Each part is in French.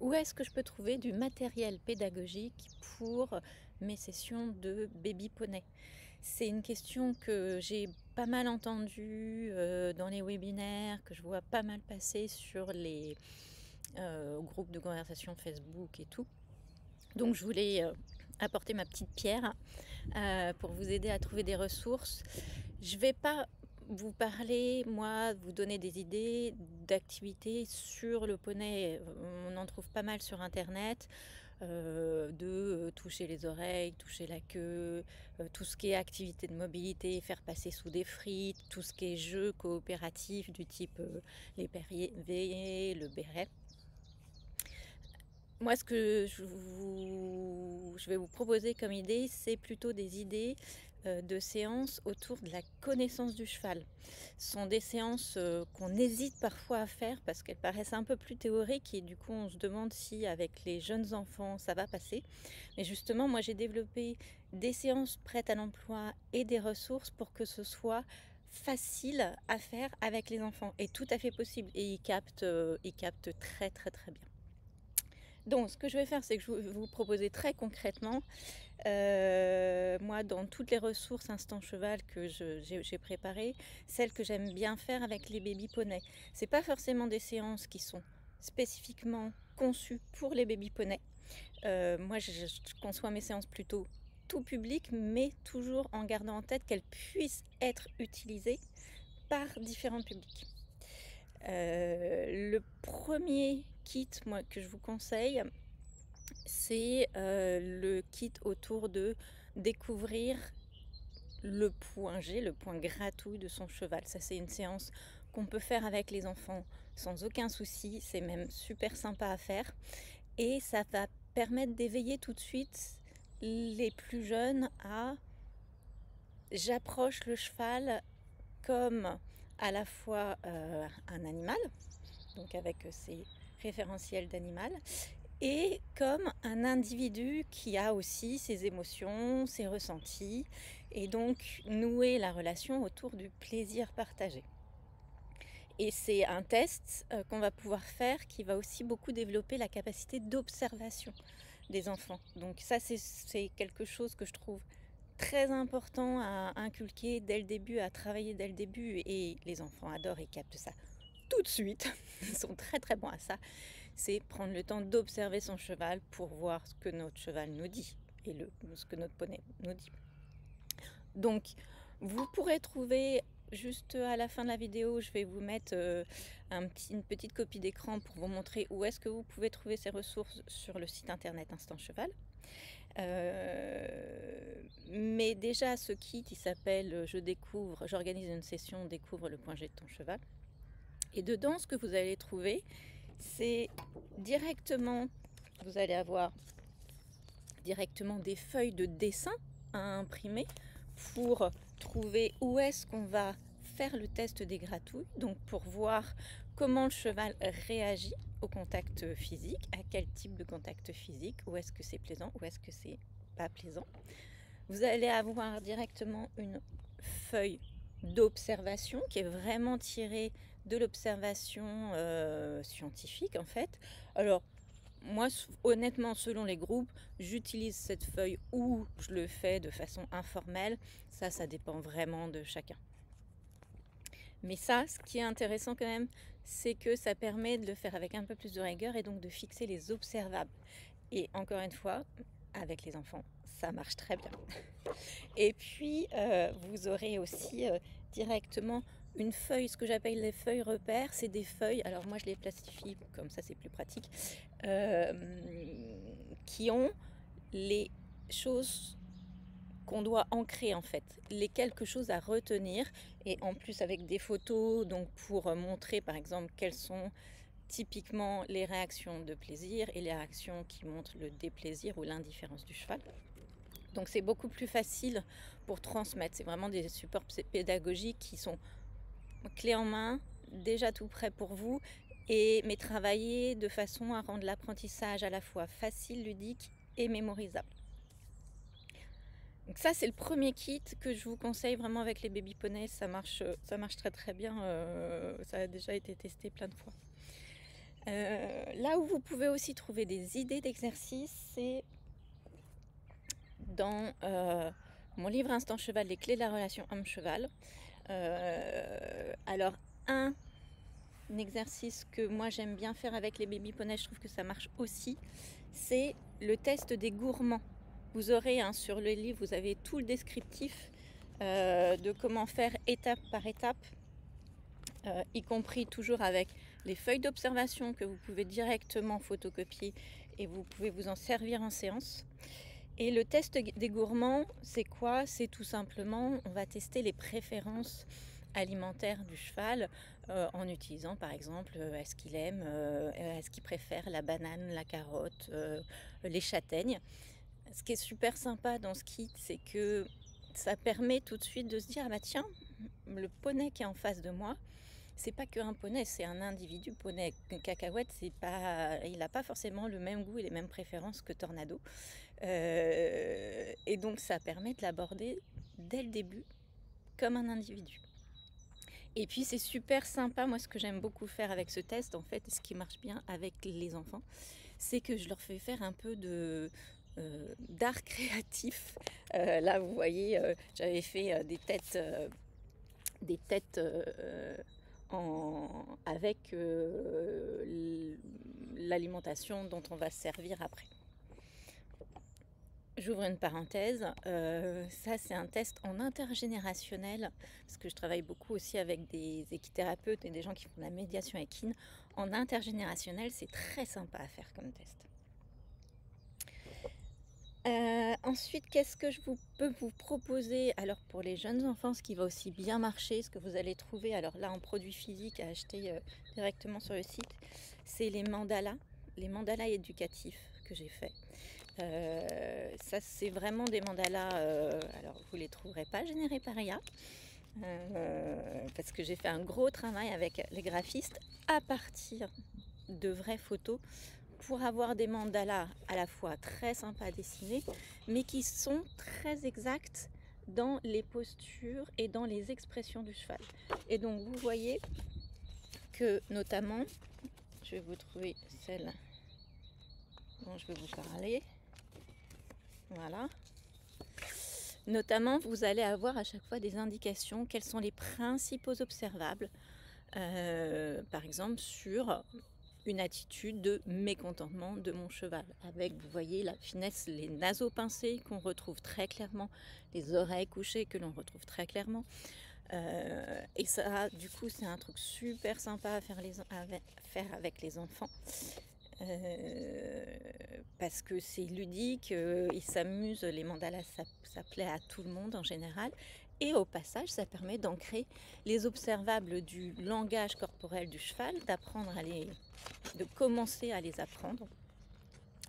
Où est-ce que je peux trouver du matériel pédagogique pour mes sessions de baby poney? C'est une question que j'ai pas mal entendue, dans les webinaires, que je vois pas mal passer sur les, groupes de conversation Facebook et tout. Donc je voulais, apporter ma petite pierre, pour vous aider à trouver des ressources. Je vais pas vous parler, moi, vous donner des idées d'activités sur le poney. On en trouve pas mal sur internet, toucher les oreilles, toucher la queue, tout ce qui est activité de mobilité, faire passer sous des frites, tout ce qui est jeux coopératifs du type, les perriers, le béret. Moi, ce que je vais vous proposer comme idée, c'est plutôt des idées, de séances autour de la connaissance du cheval. Ce sont des séances, qu'on hésite parfois à faire parce qu'elles paraissent un peu plus théoriques et du coup, on se demande si avec les jeunes enfants, ça va passer. Mais justement, moi, j'ai développé des séances prêtes à l'emploi et des ressources pour que ce soit facile à faire avec les enfants et tout à fait possible et ils captent très, très, très bien. Donc ce que je vais faire, c'est que je vais vous proposer très concrètement, moi dans toutes les ressources Instant Cheval que j'ai préparées, celles que j'aime bien faire avec les baby poneys. C'est pas forcément des séances qui sont spécifiquement conçues pour les baby poneys. Moi je conçois mes séances plutôt tout public, mais toujours en gardant en tête qu'elles puissent être utilisées par différents publics. Le premier kit, moi, que je vous conseille, c'est, le kit autour de découvrir le point G, le point gratouille de son cheval. Ça, c'est une séance qu'on peut faire avec les enfants sans aucun souci. C'est même super sympa à faire et ça va permettre d'éveiller tout de suite les plus jeunes à: j'approche le cheval comme à la fois, un animal, donc avec ses référentiels d'animal, et comme un individu qui a aussi ses émotions, ses ressentis, et donc nouer la relation autour du plaisir partagé. Et c'est un test qu'on va pouvoir faire qui va aussi beaucoup développer la capacité d'observation des enfants. Donc ça, c'est quelque chose que je trouve très important à inculquer dès le début, à travailler dès le début, et les enfants adorent et captent ça tout de suite. Ils sont très très bons à ça. C'est prendre le temps d'observer son cheval pour voir ce que notre cheval nous dit et ce que notre poney nous dit. Donc, vous pourrez trouver juste à la fin de la vidéo, je vais vous mettre une petite copie d'écran pour vous montrer où est-ce que vous pouvez trouver ces ressources sur le site internet Instant Cheval. Mais déjà, ce kit, il s'appelle j'organise une session Découvre le point G de ton cheval. Et dedans, ce que vous allez trouver, c'est directement, vous allez avoir directement des feuilles de dessin à imprimer pour trouver où est-ce qu'on va faire le test des gratouilles, donc pour voir comment le cheval réagit au contact physique, à quel type de contact physique, où est-ce que c'est plaisant, où est-ce que c'est pas plaisant. Vous allez avoir directement une feuille d'observation qui est vraiment tirée de l'observation scientifique en fait. Alors moi, honnêtement, selon les groupes, j'utilise cette feuille ou je le fais de façon informelle. Ça dépend vraiment de chacun. Mais ça, ce qui est intéressant quand même, c'est que ça permet de le faire avec un peu plus de rigueur et donc de fixer les observables. Et encore une fois, avec les enfants, ça marche très bien. Et puis, vous aurez aussi directement une feuille, ce que j'appelle les feuilles repères. C'est des feuilles, alors moi je les plastifie, comme ça c'est plus pratique, qui ont les choses qu'on doit ancrer en fait, les quelque chose à retenir, et en plus avec des photos, donc pour montrer par exemple quelles sont typiquement les réactions de plaisir et les réactions qui montrent le déplaisir ou l'indifférence du cheval. Donc c'est beaucoup plus facile pour transmettre. C'est vraiment des supports pédagogiques qui sont clés en main, déjà tout prêt pour vous, mais travaillés de façon à rendre l'apprentissage à la fois facile, ludique et mémorisable. Donc ça, c'est le premier kit que je vous conseille vraiment avec les baby poneys. Ça marche très très bien. Ça a déjà été testé plein de fois. Là où vous pouvez aussi trouver des idées d'exercices, c'est dans mon livre Instant Cheval, les clés de la relation homme-cheval. Alors, un exercice que moi j'aime bien faire avec les baby poneys, je trouve que ça marche aussi, c'est le test des gourmands. Vous aurez sur le livre, vous avez tout le descriptif de comment faire étape par étape, y compris toujours avec les feuilles d'observation que vous pouvez directement photocopier et vous pouvez vous en servir en séance. Et le test des gourmands, c'est quoi? C'est tout simplement, on va tester les préférences alimentaires du cheval en utilisant par exemple est-ce qu'il aime, est-ce qu'il préfère la banane, la carotte, les châtaignes. Ce qui est super sympa dans ce kit, c'est que ça permet tout de suite de se dire ah bah tiens, le poney qui est en face de moi, c'est pas qu'un poney, c'est un individu poney. Cacahuète, il n'a pas forcément le même goût et les mêmes préférences que Tornado. Et donc ça permet de l'aborder dès le début comme un individu. Et puis c'est super sympa, moi ce que j'aime beaucoup faire avec ce test, en fait, ce qui marche bien avec les enfants, c'est que je leur fais faire un peu d'art créatif. Là vous voyez, j'avais fait des têtes avec l'alimentation dont on va se servir après. J'ouvre une parenthèse, ça c'est un test en intergénérationnel, parce que je travaille beaucoup aussi avec des équithérapeutes et des gens qui font de la médiation équine. En intergénérationnel, c'est très sympa à faire comme test. Ensuite, qu'est-ce que je peux vous proposer? Alors pour les jeunes enfants, ce qui va aussi bien marcher, ce que vous allez trouver, alors là en produits physiques à acheter directement sur le site, c'est les mandalas éducatifs que j'ai fait. Ça c'est vraiment des mandalas, alors vous les trouverez pas générés par IA, parce que j'ai fait un gros travail avec les graphistes à partir de vraies photos pour avoir des mandalas à la fois très sympas à dessiner, mais qui sont très exacts dans les postures et dans les expressions du cheval. Et donc vous voyez que notamment, je vais vous trouver celle dont je vais vous parler. Voilà. Notamment, vous allez avoir à chaque fois des indications, quels sont les principaux observables, par exemple sur une attitude de mécontentement de mon cheval, avec, vous voyez, la finesse, les naseaux pincés qu'on retrouve très clairement, les oreilles couchées que l'on retrouve très clairement. Et ça, du coup, c'est un truc super sympa à faire avec les enfants. Parce que c'est ludique, ils s'amusent, les mandalas ça plaît à tout le monde en général, et au passage ça permet d'ancrer les observables du langage corporel du cheval, de commencer à les apprendre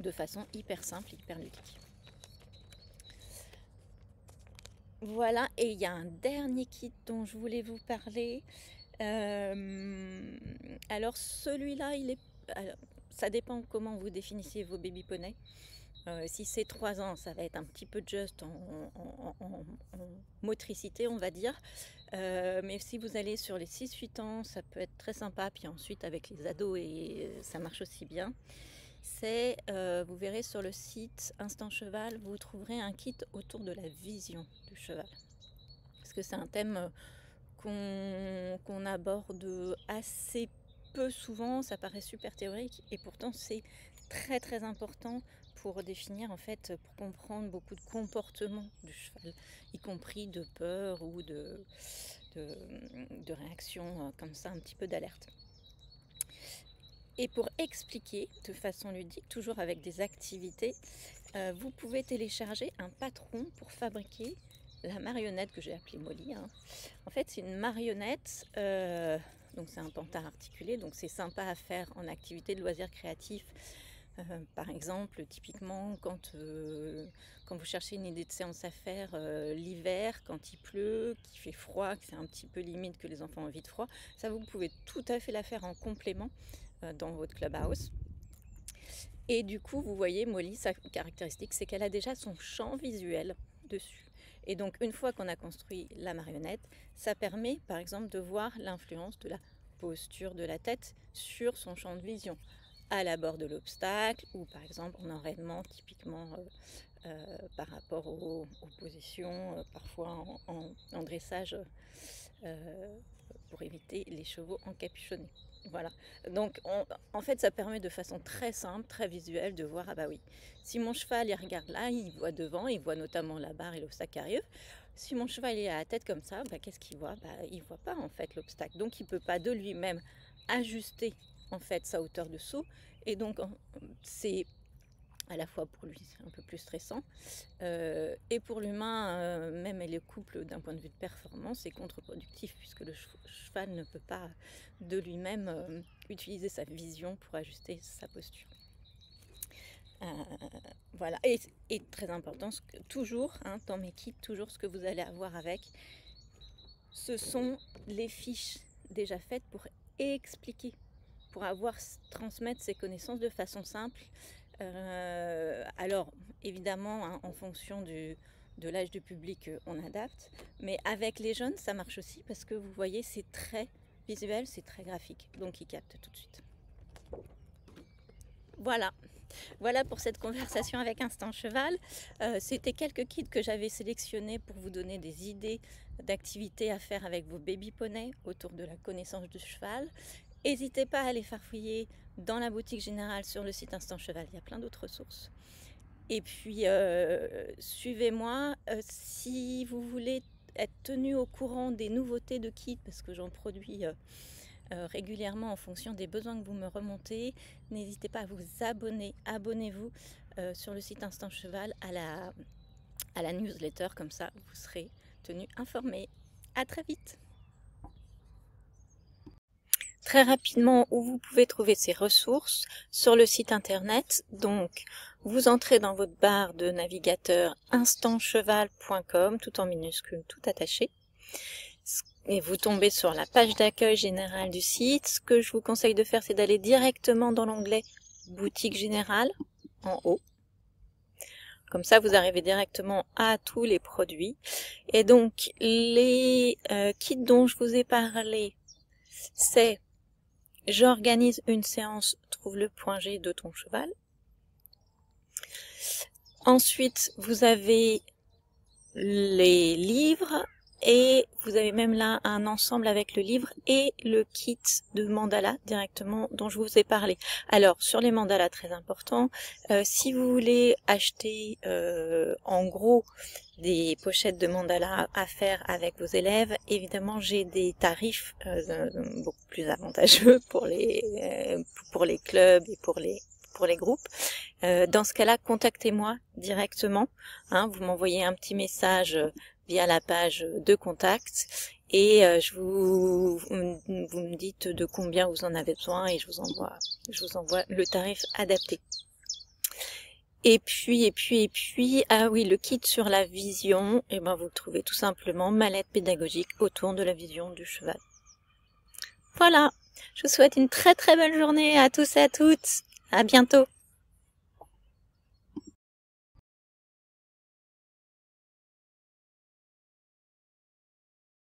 de façon hyper simple, hyper ludique. Voilà, et il y a un dernier kit dont je voulais vous parler. Alors celui-là, ça dépend comment vous définissez vos baby poneys. Si c'est 3 ans, ça va être un petit peu juste en motricité, on va dire. Mais si vous allez sur les 6-8 ans, ça peut être très sympa. Puis ensuite, avec les ados, ça marche aussi bien. Vous verrez sur le site Instant Cheval, vous trouverez un kit autour de la vision du cheval. Parce que c'est un thème qu'on aborde assez peu souvent, ça paraît super théorique, et pourtant c'est très très important pour définir, en fait, pour comprendre beaucoup de comportements du cheval, y compris de peur ou de réaction comme ça, un petit peu d'alerte. Et pour expliquer de façon ludique, toujours avec des activités, vous pouvez télécharger un patron pour fabriquer la marionnette que j'ai appelée Molly. En fait, c'est une marionnette, donc c'est un pantin articulé, donc c'est sympa à faire en activité de loisirs créatifs. Par exemple, typiquement, quand vous cherchez une idée de séance à faire l'hiver, quand il pleut, qu'il fait froid, que c'est un petit peu limite, que les enfants ont envie de froid, ça vous pouvez tout à fait la faire en complément dans votre clubhouse. Et du coup, vous voyez, Molly, sa caractéristique, c'est qu'elle a déjà son champ visuel dessus. Et donc, une fois qu'on a construit la marionnette, ça permet, par exemple, de voir l'influence de la posture de la tête sur son champ de vision, à l'abord de l'obstacle ou par exemple en enraînement, typiquement par rapport aux positions, parfois en dressage pour éviter les chevaux encapuchonnés. Voilà, donc en fait ça permet de façon très simple, très visuelle de voir, ah bah oui, si mon cheval il regarde là, il voit devant, il voit notamment la barre et l'obstacle qui arrive. Si mon cheval est à la tête comme ça, bah, qu'est-ce qu'il voit? Bah, il ne voit pas en fait l'obstacle, donc il ne peut pas de lui-même ajuster en fait sa hauteur de saut, et donc c'est à la fois pour lui c'est un peu plus stressant, et pour l'humain, même et le couple d'un point de vue de performance, c'est contre-productif puisque le cheval ne peut pas de lui-même utiliser sa vision pour ajuster sa posture. Voilà, et très important, toujours dans mes kits, toujours ce que vous allez avoir avec, ce sont les fiches déjà faites pour expliquer, pour transmettre ces connaissances de façon simple. Alors évidemment en fonction de l'âge du public on adapte, mais avec les jeunes ça marche aussi parce que vous voyez c'est très visuel, c'est très graphique, donc ils captent tout de suite. Voilà pour cette conversation avec Instinct Cheval. C'était quelques kits que j'avais sélectionnés pour vous donner des idées d'activités à faire avec vos baby poneys autour de la connaissance du cheval. N'hésitez pas à aller farfouiller dans la boutique générale sur le site Instinct Cheval, il y a plein d'autres ressources. Et puis suivez-moi si vous voulez être tenu au courant des nouveautés de kits, parce que j'en produis régulièrement en fonction des besoins que vous me remontez. N'hésitez pas à vous abonner, abonnez-vous sur le site Instinct Cheval à la newsletter, comme ça vous serez tenu informé. À très vite. Très rapidement, où vous pouvez trouver ces ressources sur le site internet. Donc, vous entrez dans votre barre de navigateur instantcheval.com, tout en minuscule, tout attaché. Et vous tombez sur la page d'accueil générale du site. Ce que je vous conseille de faire, c'est d'aller directement dans l'onglet boutique générale, en haut. Comme ça, vous arrivez directement à tous les produits. Et donc, les kits dont je vous ai parlé, c'est j'organise une séance, trouve le point G de ton cheval. Ensuite, vous avez les livres et vous avez même là un ensemble avec le livre et le kit de mandala directement dont je vous ai parlé. Alors, sur les mandalas, très important, si vous voulez acheter en gros des pochettes de mandala à faire avec vos élèves, évidemment j'ai des tarifs beaucoup plus avantageux pour les clubs et pour les groupes. Dans ce cas-là, contactez-moi directement. Vous m'envoyez un petit message via la page de contact et vous me dites de combien vous en avez besoin et je vous envoie le tarif adapté. Et puis, ah oui, le kit sur la vision, et ben vous le trouvez tout simplement, mallette pédagogique autour de la vision du cheval. Voilà, je vous souhaite une très très belle journée à tous et à toutes. À bientôt.